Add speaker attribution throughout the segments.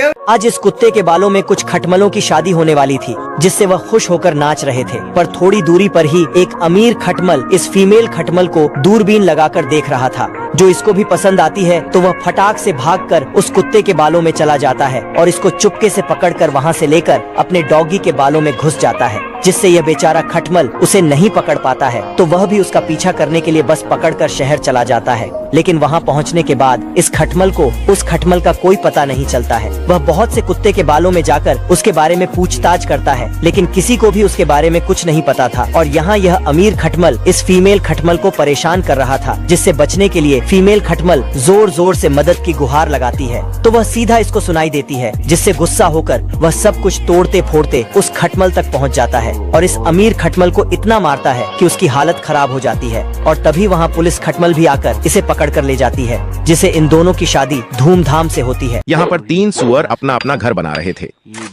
Speaker 1: आज इस कुत्ते के बालों में कुछ खटमलों की शादी होने वाली थी, जिससे वह खुश होकर नाच रहे थे। पर थोड़ी दूरी पर ही एक अमीर खटमल इस फीमेल खटमल को दूरबीन लगाकर देख रहा था। जो इसको भी पसंद आती है तो वह फटाक से भागकर उस कुत्ते के बालों में चला जाता है और इसको चुपके से पकड़कर वहां से लेकर अपने डॉगी के बालों में घुस जाता है, जिससे यह बेचारा खटमल उसे नहीं पकड़ पाता है। तो वह भी उसका पीछा करने के लिए बस पकड़कर शहर चला जाता है। लेकिन वहां पहुंचने के बाद इस खटमल को उस खटमल का कोई पता नहीं चलता है। वह बहुत से कुत्ते के बालों में जाकर उसके बारे में पूछताछ करता है, लेकिन किसी को भी उसके बारे में कुछ नहीं पता था। और यहाँ यह अमीर खटमल इस फीमेल खटमल को परेशान कर रहा था, जिससे बचने के लिए फीमेल खटमल जोर जोर से मदद की गुहार लगाती है। तो वह सीधा इसको सुनाई देती है, जिससे गुस्सा होकर वह सब कुछ तोड़ते फोड़ते उस खटमल तक पहुँच जाता है और इस अमीर खटमल को इतना मारता है कि उसकी हालत खराब हो जाती है। और तभी वहाँ पुलिस खटमल भी आकर इसे पकड़ कर ले जाती है, जिससे इन दोनों की शादी धूमधाम से होती है।
Speaker 2: यहाँ पर 3 सुअर अपना अपना घर बना रहे थे,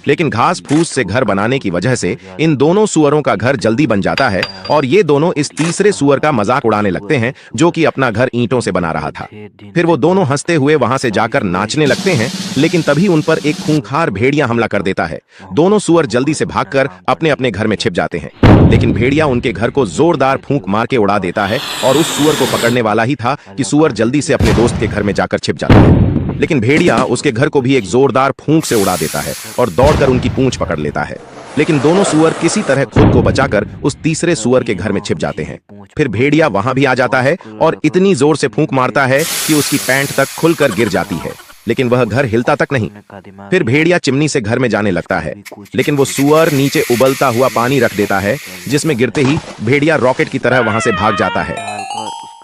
Speaker 2: लेकिन घास फूस से घर बनाने की वजह से इन दोनों सुअरों का घर जल्दी बन जाता है और ये दोनों इस तीसरे सुअर का मजाक उड़ाने लगते हैं, जो कि अपना घर ईंटों से बना रहा था। फिर वो दोनों हंसते हुए वहां से जाकर नाचने लगते हैं, लेकिन तभी उन पर एक खूंखार भेड़िया हमला कर देता है। दोनों सुअर जल्दी से भागकर अपने अपने घर में छिप जाते हैं, लेकिन भेड़िया उनके घर को जोरदार फूंक मार के उड़ा देता है और उस सुअर को पकड़ने वाला ही था कि सुअर जल्दी से अपने दोस्त के घर में जाकर छिप जाता है। लेकिन भेड़िया उसके घर को भी एक जोरदार फूंक से उड़ा देता है और दौड़कर उनकी पूंछ पकड़ लेता है। लेकिन दोनों सुअर किसी तरह खुद को बचाकर उस तीसरे सुअर के घर में छिप जाते हैं। फिर भेड़िया वहां भी आ जाता है और इतनी जोर से फूंक मारता है कि उसकी पैंट तक खुलकर गिर जाती है, लेकिन वह घर हिलता तक नहीं। फिर भेड़िया चिमनी से घर में जाने लगता है, लेकिन वो सुअर नीचे उबलता हुआ पानी रख देता है, जिसमें गिरते ही भेड़िया रॉकेट की तरह वहां से भाग जाता है।